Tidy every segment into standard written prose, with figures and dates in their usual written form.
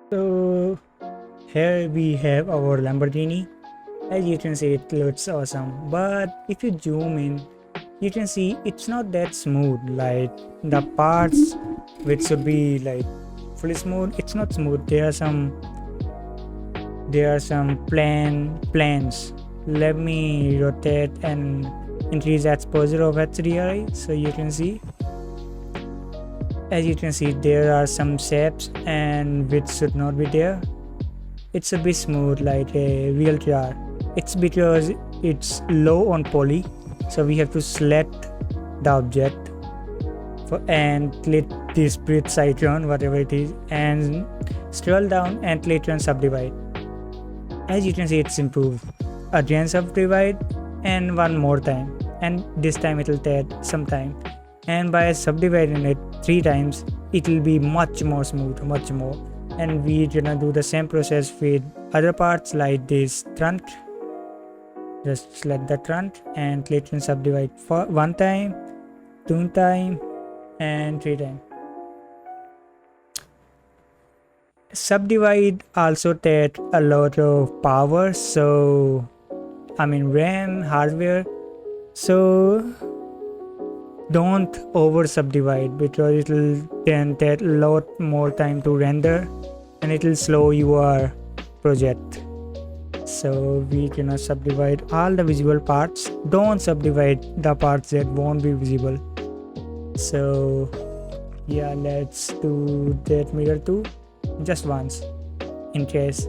So here we have our Lamborghini. As you can see, it looks awesome, but if you zoom in, you can see it's not that smooth. Like the parts which should be like fully smooth, it's not smooth. There are some plans. Let me rotate and increase exposure of HDRI so you can see. As you can see, there are some shapes and which should not be there. It's a bit smooth like a real car. It's because it's low on poly, so we have to select the object and click this bridge icon, whatever it is, and scroll down and click on subdivide. As you can see, it's improved. Again subdivide and one more time, and this time it will take some time, and by subdividing it 3 times it will be much more smooth, much more. And we're gonna do the same process with other parts like this trunk. Just select the trunk and click on subdivide for 1 time, 2 time and 3 time. Subdivide also takes a lot of power, so I mean RAM, hardware, so don't over subdivide because it will then take a lot more time to render and it will slow your project. So we cannot subdivide all the visible parts. Don't subdivide the parts that won't be visible. So yeah, let's do that mirror too, just once in case.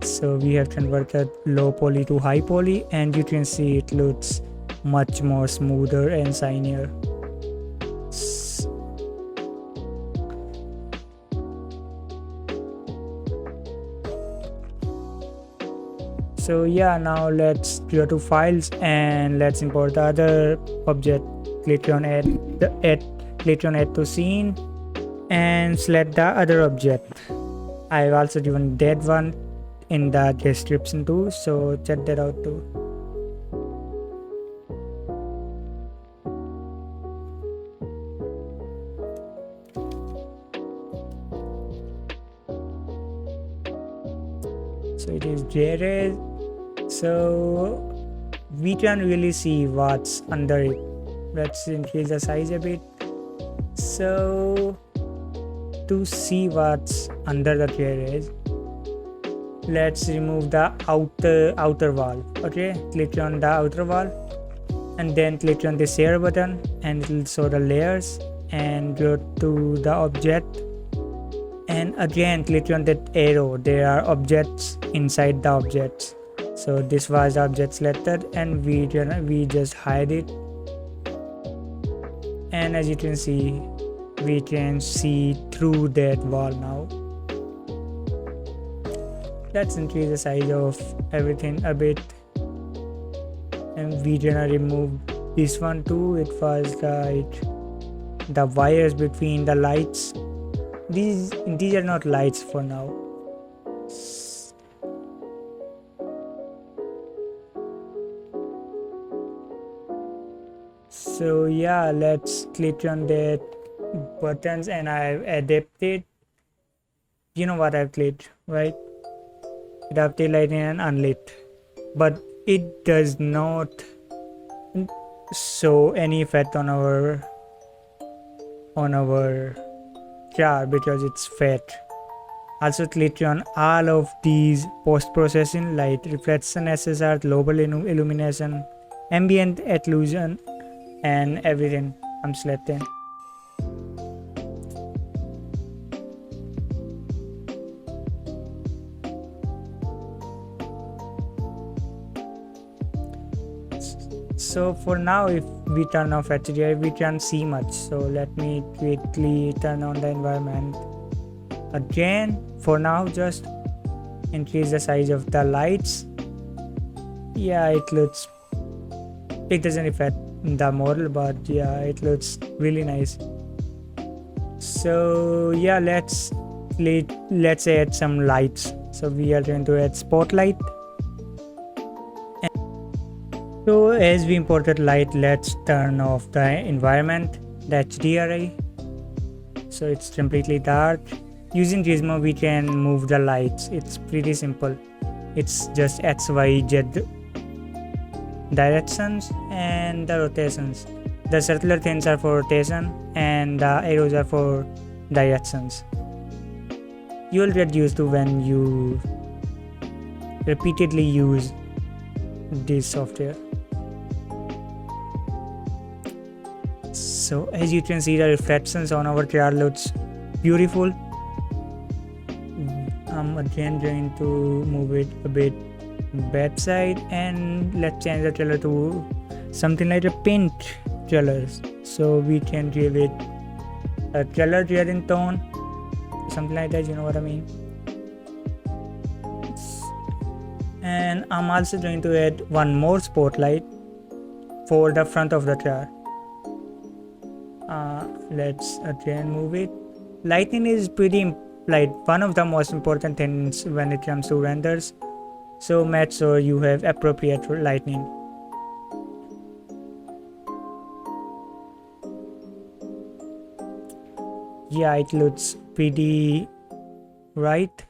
So we have converted low poly to high poly, and you can see it looks much more smoother and shinier. So yeah, now let's go to files and let's import the other object. Click on click on add to scene and select the other object. I've also given that one in the description too, so check that out too. So it is there. So we can really see what's under it. Let's increase the size a bit. So to see what's under the garage, let's remove the outer wall. Okay, click on the outer wall and then click on the share button and it will show the layers, and go to the object and again click on that arrow. There are objects inside the objects. So this was the object selected and we just hide it, and as you can see, we can see through that wall now. Let's increase the size of everything a bit, and we're gonna remove this one too. It was like the wires between the lights. These are not lights for now. So yeah, let's click on that buttons and I've adapted. You know what I've clicked, right? Adaptive lighting and unlit, but it does not show any effect on our car because it's fat. Also click on all of these post-processing light, reflection, SSR, global illumination, ambient occlusion, and everything. I'm selecting. So for now, if we turn off HDRI, we can't see much. So let me quickly turn on the environment again. For now, just increase the size of the lights. Yeah, it doesn't affect the model, but yeah, it looks really nice. So yeah, let's add some lights. So we are going to add spotlight. So as we imported light, let's turn off the environment the HDRI, so it's completely dark. Using Gizmo we can move the lights. It's pretty simple. It's just X, Y, Z directions and the rotations. The circular things are for rotation and the arrows are for directions. You will get used to when you repeatedly use this software. So as you can see, the reflections on our car looks beautiful. I'm again going to move it a bit back side, and let's change the color to something like a pink color, so we can give it a color red in tone, something like that, you know what I mean. And I'm also going to add one more spotlight for the front of the car. Let's again move it. Lighting is one of the most important things when it comes to renders, so make sure you have appropriate lighting. Yeah, it looks pretty right.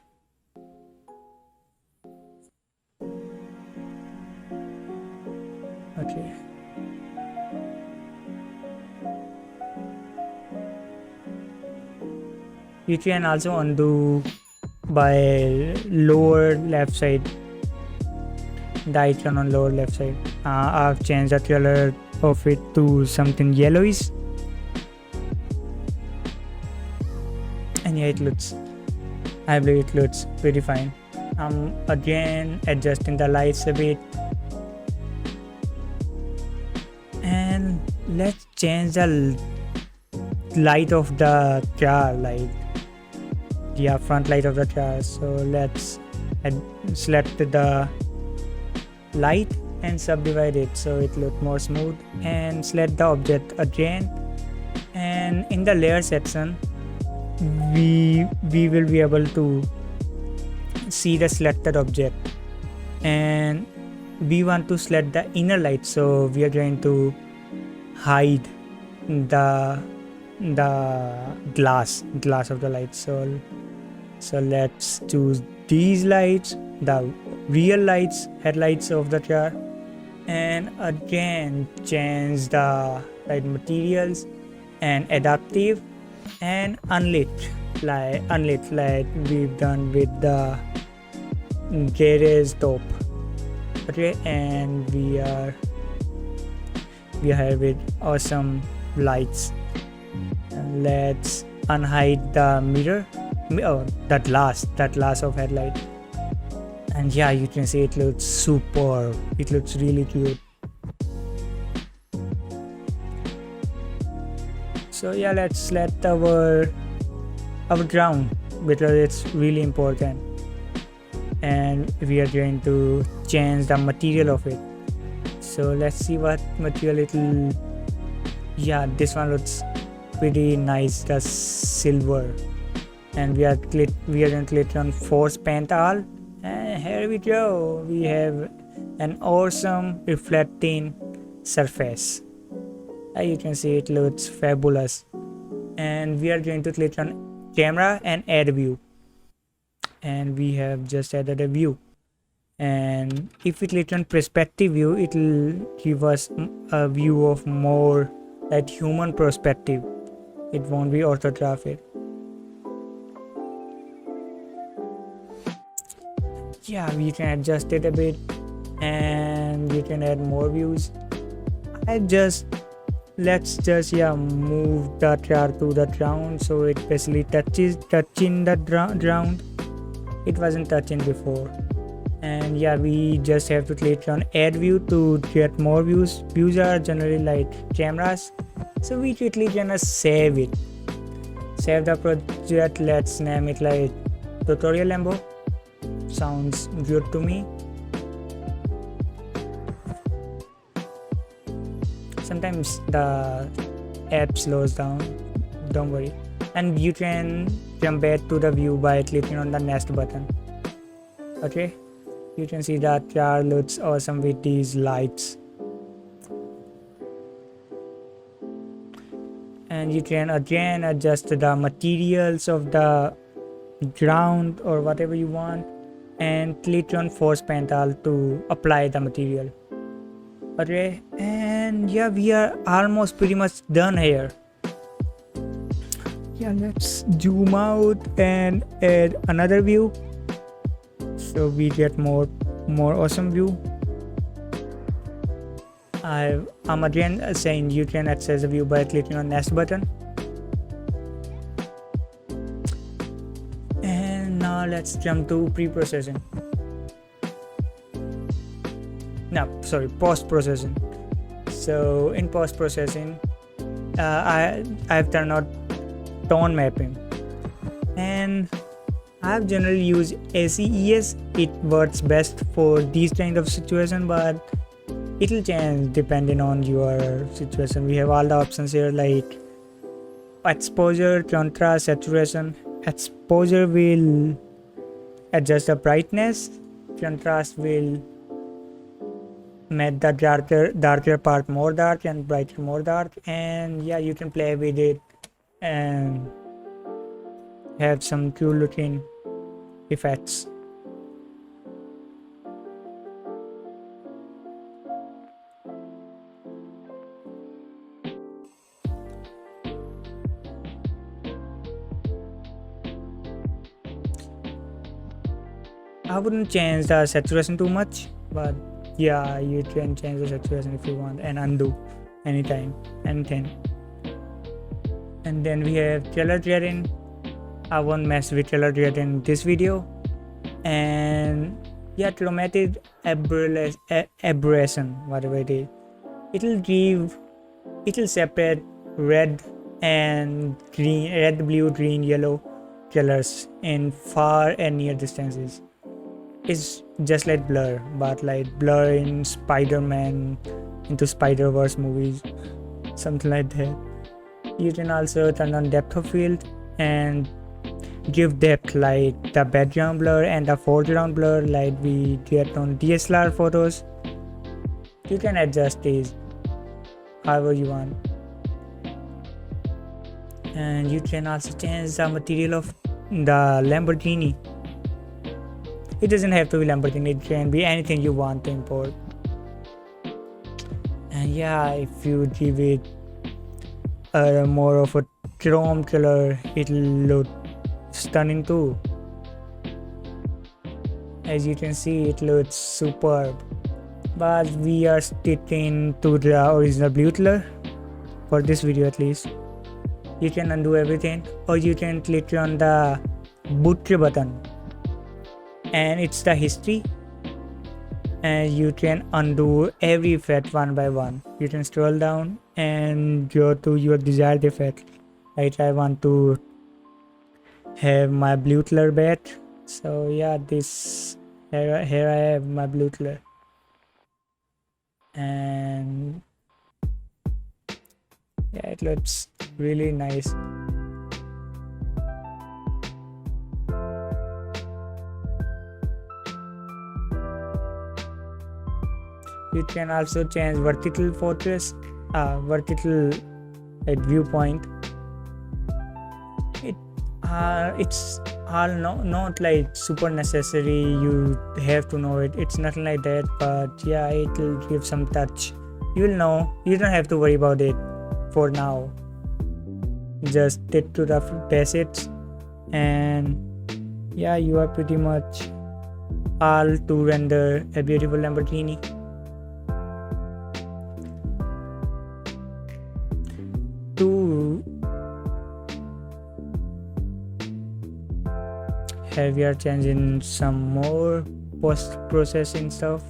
Okay. You can also undo by lower left side, the icon on lower left side. I've changed the color of it to something yellowish, and yeah, I believe it looks pretty fine. I'm again adjusting the lights a bit, and let's change the light of the car, front light of the car. So let's select the light and subdivide it so it looks more smooth, and select the object again, and in the layer section we will be able to see the selected object, and we want to select the inner light, so we are going to hide the glass of the light. So let's choose these lights, the real lights, headlights of the car, and again change the light materials and adaptive and unlit like we've done with the garage top. Okay, and we are here with awesome lights. And let's unhide the mirror, that glass of headlight, and yeah, you can see it looks superb. It looks really cute. So yeah, let's select our ground because it's really important, and we are going to change the material of it. So let's see what material it will. Yeah, this one looks pretty nice, the silver, and we are going to click on force paint all, and here we go. We have an awesome reflecting surface. You can see it looks fabulous, and we are going to click on camera and add view, and we have just added a view. And if we click on perspective view, it will give us a view of more like human perspective. It won't be orthographic. Yeah, we can adjust it a bit, and we can add more views. Let's just move the car to the ground, so it basically touching the ground. It wasn't touching before. And yeah, we just have to click on add view to get more views. Views are generally like cameras, so we quickly gonna save it. Save the project. Let's name it like tutorial Lambo. Sounds good to me. Sometimes the app slows down, don't worry. And you can jump back to the view by clicking on the next button. Okay, you can see that car looks awesome with these lights. and you can again adjust the materials of the ground or whatever you want, and click on force panel to apply the material. Okay, and yeah, we are almost pretty much done here. Yeah, let's zoom out and add another view so we get more awesome view. I'm again saying you can access the view by clicking on next button. And now let's jump to pre-processing. No, sorry, post-processing. So in post-processing, I've turned on tone mapping, and I've generally used ACES. It works best for these kind of situation, but it'll change depending on your situation. We have all the options here like exposure, contrast, saturation. Exposure will adjust the brightness, contrast will make the darker part more dark and brighter more dark, and yeah, you can play with it and have some cool looking effects. I wouldn't change the saturation too much, but yeah, you can change the saturation if you want and undo anytime, anything. And then we have color grading. I won't mess with color grading in this video. And yeah, chromatic aberration, whatever it is, it'll separate red and green, red, blue, green, yellow colors in far and near distances. It's just like blur, but like blur in Spider-Man into Spider-Verse movies, something like that. You can also turn on depth of field and give depth like the background blur and the foreground blur like we get on DSLR photos. You can adjust these however you want. And you can also change the material of the Lamborghini. It doesn't have to be Lamborghini, it can be anything you want to import. And yeah, if you give it more of a chrome color, it'll look stunning too. As you can see, it looks superb. But we are sticking to the original blue color for this video at least. You can undo everything, or you can click on the butcher button and it's the history, and you can undo every effect one by one. You can scroll down and go to your desired effect. Like I want to have my blue color back, so yeah, this here I have my blue color, and yeah, it looks really nice. You can also change vertical focus, vertical viewpoint. It's all not like super necessary. You have to know it. It's nothing like that. But yeah, it will give some touch. You'll know. You don't have to worry about it for now. Just stick to the basics, and yeah, you are pretty much all to render a beautiful Lamborghini. To have you are changing some more post-processing stuff.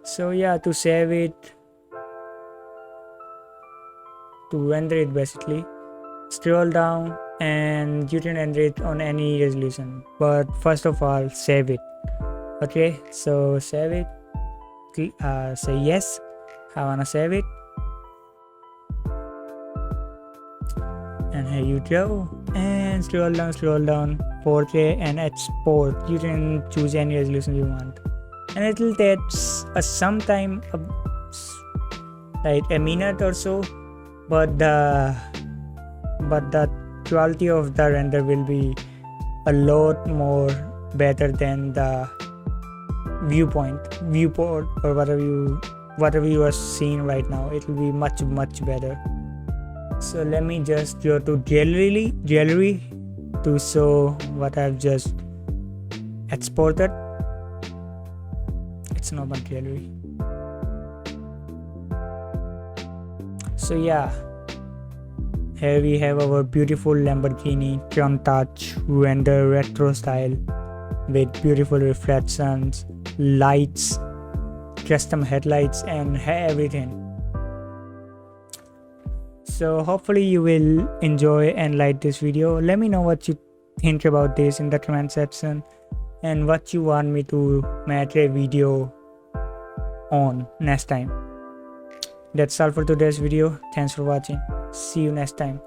So yeah, to save it, to render it basically, scroll down and you can render it on any resolution, but first of all save it. Okay, so save it, say yes, I wanna save it, and here you go, and scroll down 4K and export. You can choose any resolution you want. and it will take some time, like a minute or so, but the quality of the render will be a lot more better than the viewport or whatever you are seeing right now. It will be much better. So let me just go to gallery to show what I've just exported. It's not my gallery. So yeah, here we have our beautiful Lamborghini Countach render retro style with beautiful reflections, lights, custom headlights, and everything. So hopefully you will enjoy and like this video. Let me know what you think about this in the comment section and what you want me to make a video on next time. That's all for today's video. Thanks for watching. See you next time.